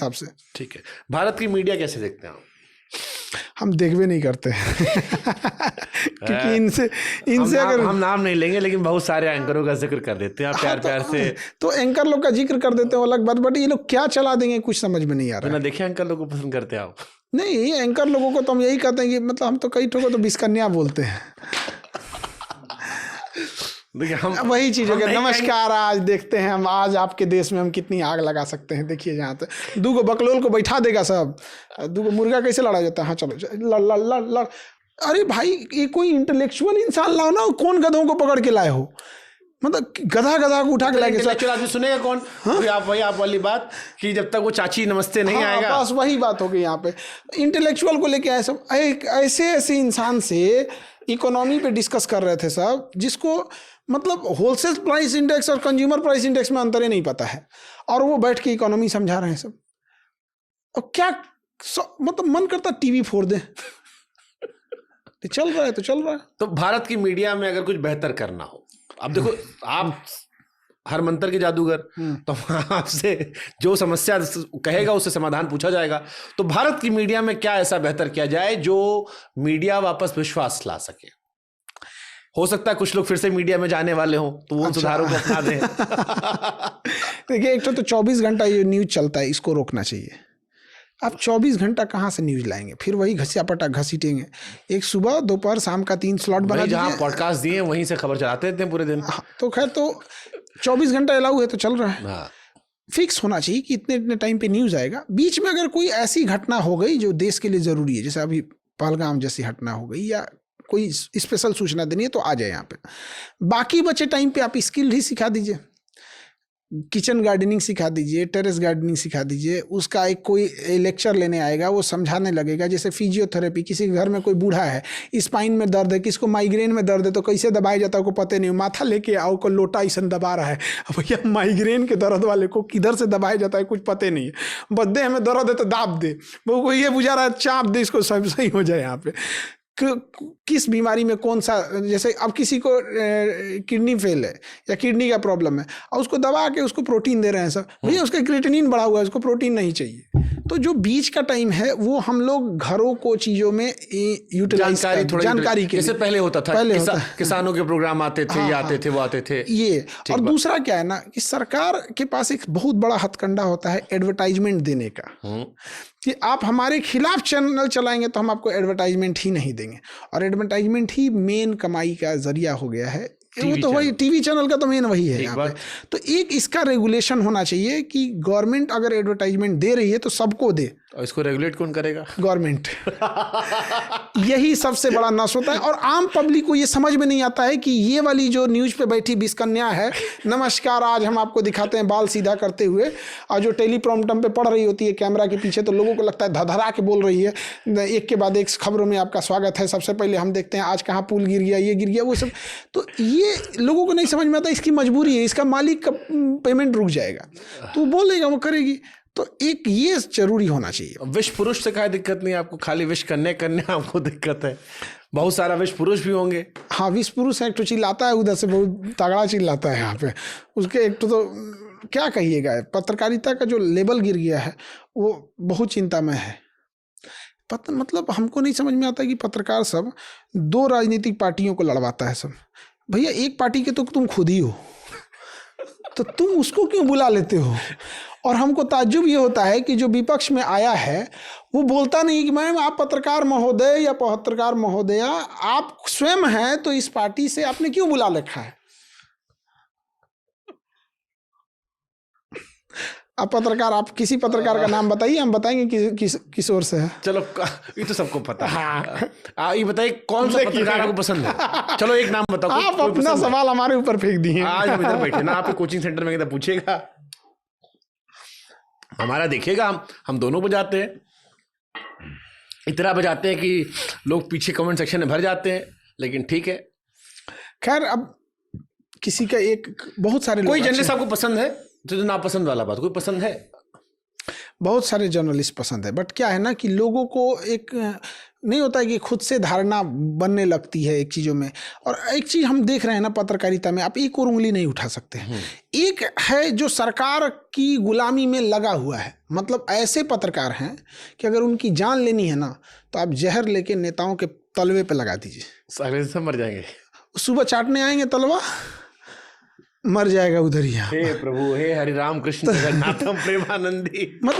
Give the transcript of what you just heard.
हिसाब से। ठीक है, भारत की मीडिया कैसे देखते हैं आप? हम देखबे नहीं करते क्योंकि इनसे अगर हम नाम नहीं लेंगे, लेकिन बहुत सारे एंकरों का जिक्र कर देते हैं प्यार प्यार से। तो एंकर लोग का जिक्र कर देते हैं अलग बात, बट ये लोग क्या चला देंगे कुछ समझ में नहीं आ रहा है। देखे एंकर लोगों को पसंद करते हैं आप? नहीं, एंकर लोगों को तो हम यही कहते हैं कि मतलब हम तो कई ठोको तो बिस्कन्या बोलते हैं। हम वही चीज हो गया, नमस्कार आज देखते हैं हम आज आपके देश में हम कितनी आग लगा सकते हैं। देखिए जहाँ तो 2 बकलोल को बैठा देगा सब, 2 मुर्गा कैसे लड़ा जाता है। हाँ चलो लड़ लड़ लड़ लड़। अरे भाई ये कोई इंटेलेक्चुअल इंसान लाओ ना, कौन गधों को पकड़ के लाए हो? मतलब गधा को उठा के लाए। इंटेलेक्चुअल आदमी सुनेगा कौन? वही आप वाली बात कि जब तक वो चाची नमस्ते नहीं आएगा। बस वही बात हो गई यहाँ पे। इंटेलेक्चुअल को लेके आए सब, ऐसे इंसान से इकोनॉमी पे डिस्कस कर रहे थे सब, जिसको मतलब होलसेल प्राइस इंडेक्स और कंज्यूमर प्राइस इंडेक्स में अंतर ही नहीं पता है, और वो बैठ के इकोनॉमी समझा रहे हैं सब। और क्या मतलब मन करता टीवी फोड़ दे। चल रहा है तो चल रहा है। तो भारत की मीडिया में अगर कुछ बेहतर करना हो, अब देखो आप हर मंत्र के जादूगर, तो आपसे जो समस्या कहेगा उससे समाधान पूछा जाएगा। तो भारत की मीडिया में क्या ऐसा बेहतर किया जाए जो मीडिया वापस विश्वास ला सके? हो सकता है कुछ लोग फिर से मीडिया में जाने वाले हों, तो वो सुधारों को अपना दें। देखिए, एक तो 24 घंटा ये न्यूज चलता है, इसको रोकना चाहिए। आप 24 घंटा कहाँ से न्यूज लाएंगे? फिर वही घसियापटा घसीटेंगे। एक सुबह दोपहर शाम का 3 स्लॉट बना दीजिए। जहाँ पॉडकास्ट दिए वहीं से खबर चलाते थे पूरे दिन। तो खैर, तो 24 घंटा अलाउ है तो चल रहा है। फिक्स होना चाहिए कि इतने इतने टाइम पे न्यूज आएगा। बीच में अगर कोई ऐसी घटना हो गई जो देश के लिए जरूरी है, जैसे अभी पहलगाम जैसी घटना हो गई, या कोई स्पेशल सूचना देनी है, तो आ जाए यहाँ पे। बाकी बचे टाइम पे आप स्किल ही सिखा दीजिए, किचन गार्डनिंग सिखा दीजिए, टेरेस गार्डनिंग सिखा दीजिए। उसका एक कोई लेक्चर लेने आएगा, वो समझाने लगेगा। जैसे फिजियोथेरेपी, किसी के घर में कोई बूढ़ा है, स्पाइन में दर्द है, किसको माइग्रेन में दर्द है, तो कैसे दबाया जाता है को पता नहीं, माथा लेके आओ को लोटा ऐसा दबा रहा है। भैया माइग्रेन के दर्द वाले को किधर से दबाया जाता है कुछ पता नहीं है। बस देह में दर्द है तो दाब दे, वो ये बुझा रहा है चाप दे, इसको सब सही हो जाए। यहाँ पे किस बीमारी में कौन सा, जैसे अब किसी को किडनी फेल है या किडनी का प्रॉब्लम है, और उसको दबा के उसको प्रोटीन दे रहे हैं सब। भैया उसका क्रिएटिनिन बढ़ा हुआ है, उसको प्रोटीन नहीं चाहिए। तो जो बीच का टाइम है वो हम लोग घरों को चीजों में यूटिलाइज जानकारी के जैसे पहले होता था, किसानों के प्रोग्राम आते थे, ये आते थे, वो आते थे ये। और दूसरा क्या है ना कि सरकार के पास एक बहुत बड़ा हथकंडा होता है एडवर्टाइजमेंट देने का, कि आप हमारे खिलाफ चैनल चलाएंगे तो हम आपको एडवर्टाइजमेंट ही नहीं देंगे। और एडवर्टाइजमेंट ही मेन कमाई का जरिया हो गया है। वो तो वही टीवी चैनल का तो मेन वही है यहाँ पे। तो एक इसका रेगुलेशन होना चाहिए कि गवर्नमेंट अगर एडवर्टाइजमेंट दे रही है तो सबको दे। और इसको रेगुलेट कौन करेगा? गवर्नमेंट। यही सबसे बड़ा नस होता है। और आम पब्लिक को ये समझ में नहीं आता है कि ये वाली जो न्यूज पे बैठी बिस्कन्या है, नमस्कार आज हम आपको दिखाते हैं बाल सीधा करते हुए, और जो टेलीप्रॉम्प्टर पे पढ़ रही होती है कैमरा के पीछे, तो लोगों को लगता है धधरा के बोल रही है, एक के बाद एक खबरों में आपका स्वागत है, सबसे पहले हम देखते हैं आज कहाँ पुल गिर गया, ये गिर गया, वो सब। तो ये लोगों को नहीं समझ में आता। इसकी मजबूरी है, इसका मालिक का पेमेंट रुक जाएगा तो बोलेगा, वो करेगी। तो एक ये जरूरी होना चाहिए। विश पुरुष से कोई दिक्कत नहीं आपको, खाली विश करने आपको दिक्कत है। बहुत सारा विश पुरुष भी होंगे। हाँ, विश पुरुष एक तो चिल्लाता है उधर से, बहुत तगड़ा चिल्लाता है यहाँ पे। उसके एक तो क्या कहिएगा, पत्रकारिता का जो लेवल गिर गया है वो बहुत चिंतामय है। मतलब हमको नहीं समझ में आता कि पत्रकार सब 2 राजनीतिक पार्टियों को लड़वाता है सब। भैया एक पार्टी के तो तुम खुद ही हो, तो तुम उसको क्यों बुला लेते हो? और हमको ताज्जुब ये होता है कि जो विपक्ष में आया है वो बोलता नहीं कि मैम आप पत्रकार महोदय या पत्रकार महोदया आप स्वयं हैं, तो इस पार्टी से आपने क्यों बुला रखा है? आप पत्रकार, आप किसी पत्रकार का नाम बताइए, हम बताएंगे किस ओर से है। चलो ये तो सबको पता है। हाँ। ये बताइए कौन सा पत्रकार आपको पसंद है? चलो एक नाम बताओ। आप अपना सवाल हमारे ऊपर फेंक दिए। आज हम इधर बैठे ना, आपके कोचिंग सेंटर में किधर पूछेगा, हमारा देखिएगा। हम दोनों बजाते हैं, इतना बजाते हैं कि लोग पीछे कमेंट सेक्शन में भर जाते हैं, लेकिन ठीक है। खैर, अब किसी का एक बहुत सारे कोई जर्नलिस्ट आपको पसंद है? तो नापसंद वाला बात, कोई पसंद है? बहुत सारे जर्नलिस्ट पसंद है, बट क्या है ना कि लोगों को एक नहीं होता है कि खुद से धारणा बनने लगती है एक चीज़ों में। और एक चीज़ हम देख रहे हैं ना पत्रकारिता में, आप एक और उंगली नहीं उठा सकते। एक है जो सरकार की गुलामी में लगा हुआ है, मतलब ऐसे पत्रकार हैं कि अगर उनकी जान लेनी है ना तो आप जहर लेके नेताओं के तलवे पे लगा दीजिए, अगले दिन सब मर जाएंगे। सुबह चाटने आएंगे तलवा, मर जाएगा उधर ही। हे प्रभु, हे हरि राम कृष्ण जगन्नाथम प्रेमानंदी।